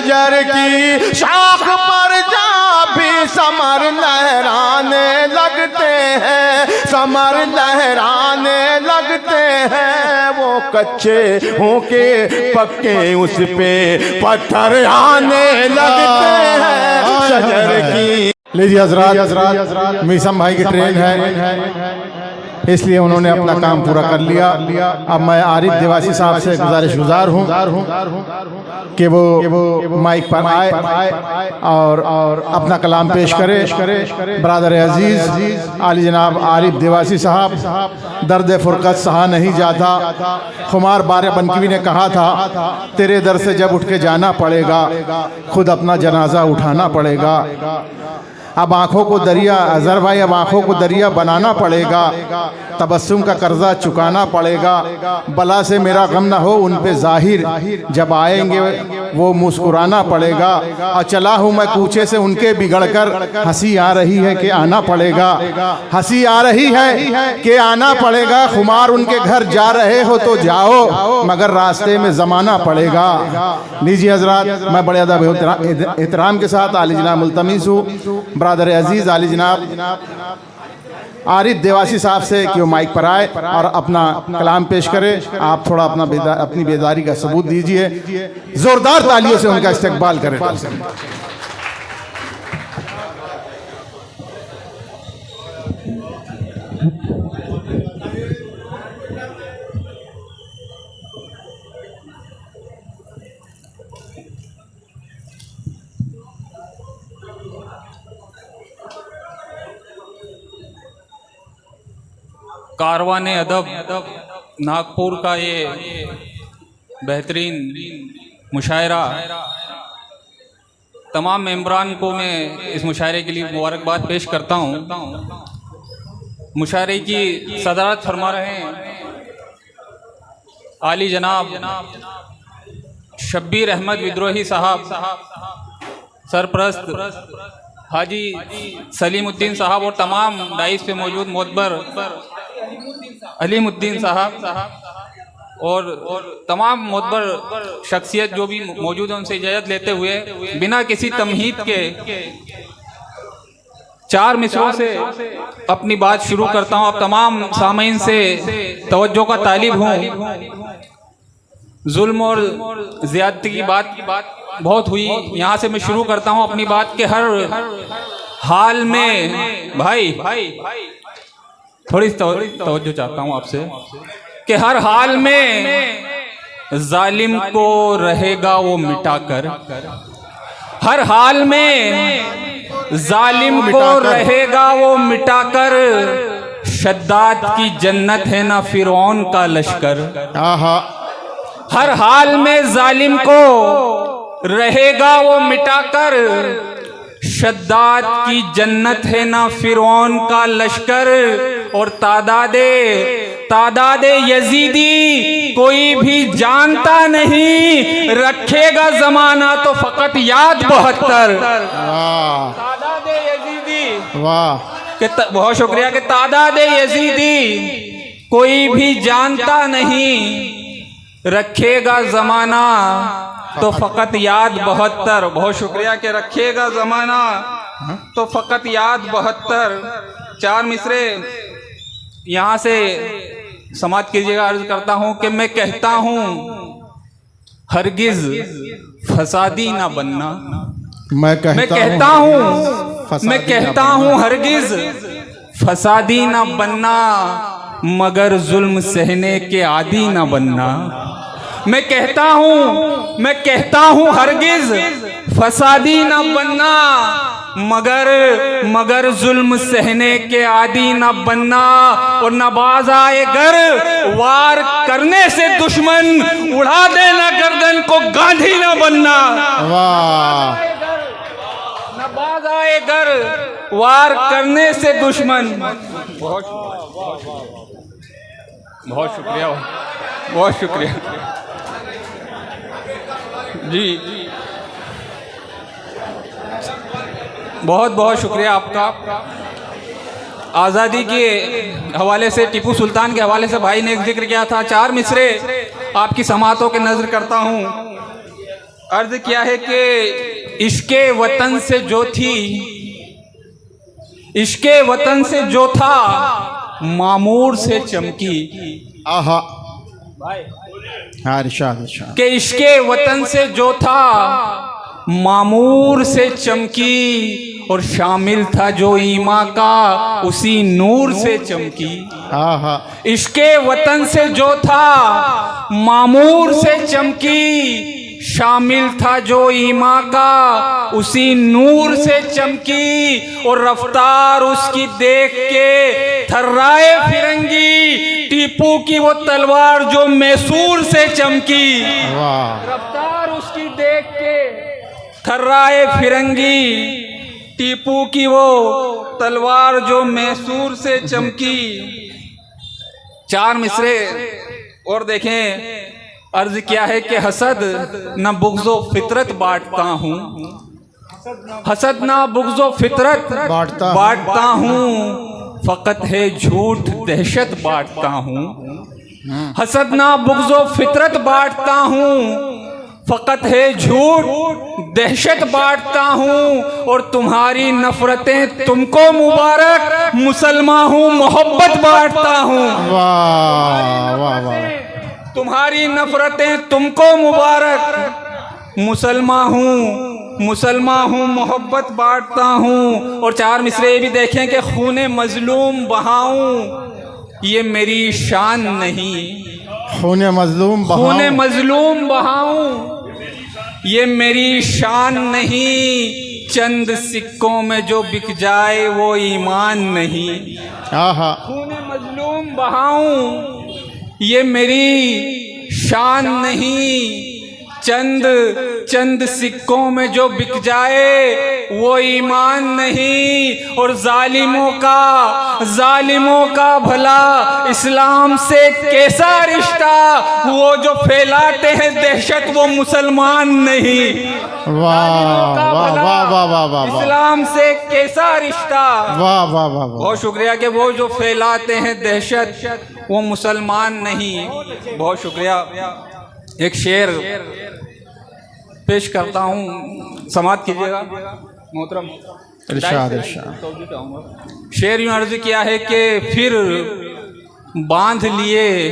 शजर की शाख पर जा भी समर लहराने लगते हैं, समर लहराने लगते हैं। वो कच्चे होके पक्के उस पे पत्थर आने लगते हैं शजर की। लीजिए हजरात, मीसम भाई की ट्रेन है, इसलिए उन्होंने अपना काम पूरा कर लिया। अब मैं आरिफ देवासी साहब से गुजारिशगुजार हूँ कि वो माइक पर आए और अपना कलाम पेश करे। ब्रादर अजीज आली जनाब आरिफ देवासी साहब, दर्द फुरकत सहा नहीं जाता। खुमार बारे बनकवी ने कहा था, तेरे दर से जब उठ के जाना पड़ेगा, खुद अपना जनाजा उठाना पड़ेगा। अब आँखों को दरिया, अजहर भाई, अब आँखों को दरिया बनाना पड़ेगा, तबस्सुम का कर्जा चुकाना पड़ेगा। बला से मेरा गम ना हो उन पे जाहिर, जब आएंगे वो मुस्कुराना पड़ेगा। और चला हूँ मैं कूचे से उनके बिगड़कर, हंसी आ रही है कि आना पड़ेगा, हंसी आ रही है कि आना पड़ेगा। खुमार उनके घर जा रहे हो तो जाओ, मगर रास्ते में जमाना पड़ेगा। लीजिए हजरात, मैं बड़े अदब एहतराम के साथ आली जनाब मुल्तमिस हूँ ब्रदर अजीज आली जनाब आरिफ देवासी साहब से कि वो माइक पर आए और अपना कलाम पेश करे। आप थोड़ा अपनी बेदारी का सबूत दीजिए, जोरदार तालियों से उनका इस्तकबाल करें। कारवाने अदब नागपुर का ये बेहतरीन मुशायरा, तमाम मेंबरान को मैं इस मुशायरे के लिए मुबारकबाद पेश करता हूँ। मुशायरे की सदारत फरमा रहे हैं आली जनाब शब्बीर अहमद विद्रोही साहब, सरप्रस्त हाजी सलीमुद्दीन साहब और तमाम डाइस पे मौजूद मोतबर अलीमुद्दीन साहब और तमाम मोतबर शख्सियत जो भी मौजूद है, उनसे इजाज़त लेते हुए बिना किसी तमहीद के 4 मिसरों से अपनी बात शुरू करता हूँ। अब तमाम सामीन से तवज्जो का तालिब हूँ। जुल्म और ज़्यादती की बात बहुत हुई, यहाँ से मैं शुरू करता हूँ अपनी बात के हर हाल में। भाई थोड़ी तवज्जो चाहता हूँ आपसे कि हर हाल में जालिम को रहेगा वो मिटाकर, हर हाल में जालिम को रहेगा वो मिटाकर। शद्दाद की जन्नत है ना फिरौन का लश्कर। हर हाल में जालिम को रहेगा वो मिटाकर, शद्दाद की जन्नत है ना फिरौन का लश्कर। और तादादे यजीदी कोई भी जानता नहीं, रखेगा जमाना तो फकत याद 72। तादादे यजीदी, वाह, बहुत शुक्रिया कि तादादे यजीदी कोई भी जानता नहीं, रखेगा जमाना तो फकत याद 72। बहुत शुक्रिया कि रखेगा जमाना तो फकत याद 72। 4 मिसरे यहाँ से समाप्त कीजिएगा। अर्ज करता हूँ कि मैं कहता हूँ हरगिज फसादी ना बनना। मैं कहता हूँ हरगिज फसादी ना बनना, मगर जुल्म सहने के आदी ना बनना। मैं कहता हूँ हरगिज फसादी ना बनना, मगर जुल्म सहने के आदी ना बनना। और नबाज आए घर वार करने से दुश्मन, उड़ा देना गर्दन को गांधी ना बनना। वाह, नबाज आए घर वार करने से दुश्मन। बहुत शुक्रिया, बहुत शुक्रिया जी, बहुत बहुत शुक्रिया आपका। आज़ादी के हवाले से, टीपू सुल्तान के हवाले से भाई ने एक जिक्र किया था। 4 मिसरे आपकी समातों के नज़र करता हूँ। अर्ज किया है कि इश्के वतन से जो थी, इश्के वतन से जो था मामूर से चमकी। आहा हाँ इरशाद इरशाद। के इश्के वतन से जो था मामूर से चमकी, और शामिल था जो ईमा का उसी नूर से चमकी। आहा इश्के वतन से जो था मामूर से चमकी, शामिल था जो ईमा का उसी नूर से चमकी। और रफ्तार उसकी देख के थर्राए फिरंगी, टीपू की वो तलवार जो मैसूर से चमकी। वाह रफ्तार उसकी देख के थर्राए फिरंगी, टीपू की वो तलवार जो मैसूर से चमकी। 4 मिसरे और देखें। अर्ज किया है कि हसद न बुग़्ज़ो फितरत बांटता हूँ, हसद ना बुग़्ज़ो फितरत बांटता हूँ, फ़कत है झूठ दहशत बांटता हूँ। हसद ना बुग़्ज़ो फितरत बांटता हूँ, फ़कत है झूठ दहशत बांटता हूँ। और तुम्हारी नफ़रतें तुमको मुबारक, मुसलमान हूँ मोहब्बत बांटता हूँ। वाह वाह वाह। तुम्हारी नफ़रतें तुमको मुबारक, मुसलमान हूँ मोहब्बत बांटता हूँ। और 4 मिसरे भी देखें कि खूने मजलूम बहाऊं ये मेरी शान नहीं, खूने मजलूम बहाऊं ये मेरी शान नहीं। चंद सिक्कों में जो बिक जाए वो ईमान नहीं। आहा खूने मजलूम बहाऊं ये मेरी शान नहीं। चंद सिक्कों में जो बिक जाए वो ईमान नहीं। और जालिमों का भला इस्लाम से कैसा रिश्ता, वो जो फैलाते हैं दहशत वो मुसलमान नहीं। वाह वाह वाह वाह वाह वाह। इस्लाम से कैसा रिश्ता, वाह वाह वाह। बहुत शुक्रिया कि वो जो फैलाते हैं दहशत वो मुसलमान नहीं। बहुत शुक्रिया। एक शेर पेश करता हूँ, समाप्त कीजिएगा मोहतरम। इरशाद इरशाद। शेर यूं अर्ज किया है कि फिर बांध लिए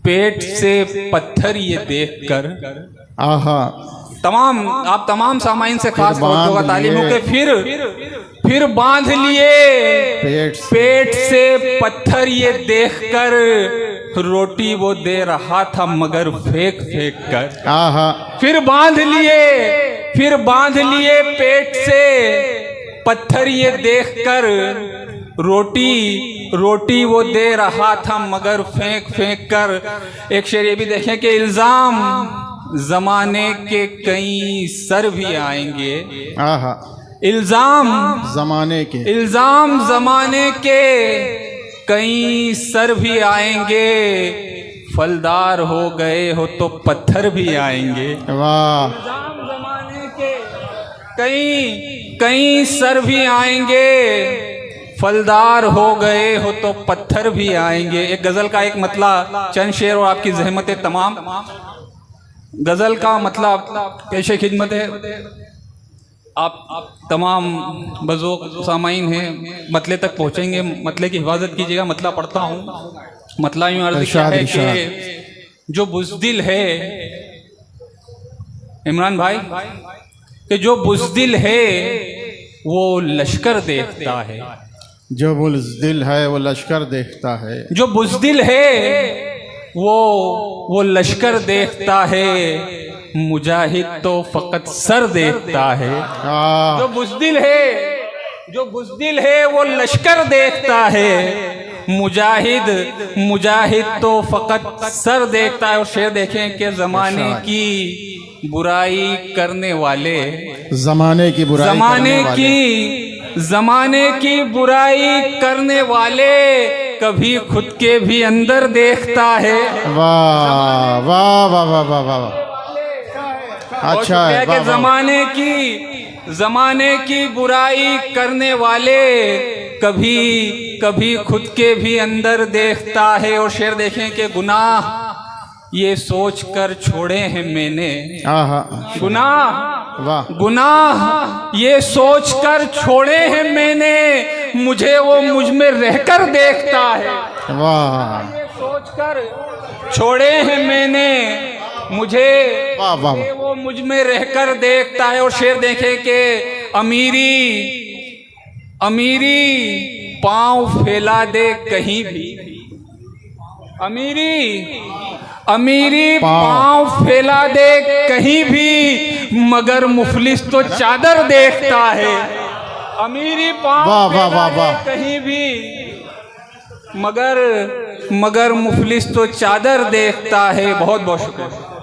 पेट से पत्थर ये देखकर। आहा आप तमाम सामाइन से खास तौर पर तालीम हो के फिर बांध लिए पेट से पत्थर ये देखकर, रोटी वो दे रहा था मगर फेंक कर। आहा फिर बांध लिए पेट से पत्थर ये देखकर, रोटी वो दे रहा था मगर फेंक कर। एक शेर ये भी देखें कि इल्जाम जमाने के कई सर भी आएंगे। आहा इल्जाम जमाने के कई सर भी आएंगे, फलदार हो गए हो तो पत्थर भी आएंगे। वाह। इल्जाम जमाने के कई सर भी आएंगे, फलदार हो गए हो तो पत्थर भी आएंगे। एक गजल का एक मतला, चंद शेर और आपकी ज़हमतें तमाम। गजल का मतलब पेशे खिदमत है। आप तमाम बज़ोक सामाइन हैं, मतले तक पहुँचेंगे, मतले की हिफाजत कीजिएगा। मतला पढ़ता हूँ। मतला यूँ अर्ज़ किया है कि जो बुज़दिल है, इमरान भाई, कि जो बुज़दिल है वो लश्कर देखता है। जो बुज़दिल है वो लश्कर देखता है। जो बुज़दिल है वो लश्कर देखता है, मुजाहिद तो फकत सर देखता है। जो बुज़दिल है वो लश्कर देखता है, मुजाहिद तो फकत सर देखता है। और शेर देखें कि ज़माने की बुराई करने वाले, ज़माने की बुराई करने वाले कभी खुद के भी अंदर देखता है। वाह वाह वाह वाह वाह वाह। अच्छा है कि ज़माने की बुराई करने वाले कभी खुद के भी अंदर देखता है। और शेर देखें कि गुनाह ये सोच कर छोड़े हैं मैंने आहा, गुनाह, वाह गुनाह ये सोच कर छोड़े हैं मैंने, मुझे वो मुझ में रहकर देखता है। वाह, ये सोच कर छोड़े हैं मैंने, मुझे वाह वाह, वो मुझ में रहकर देखता है। और शेर देखे कि अमीरी पांव फैला दे कहीं भी, अमीरी पांव फैला दे कहीं भी, मगर मुफलिस तो चादर देखता है। अमीरी पांव फैला दे कहीं भी, मगर मुफलिस तो चादर देखता है। बहुत बहुत शुक्रिया।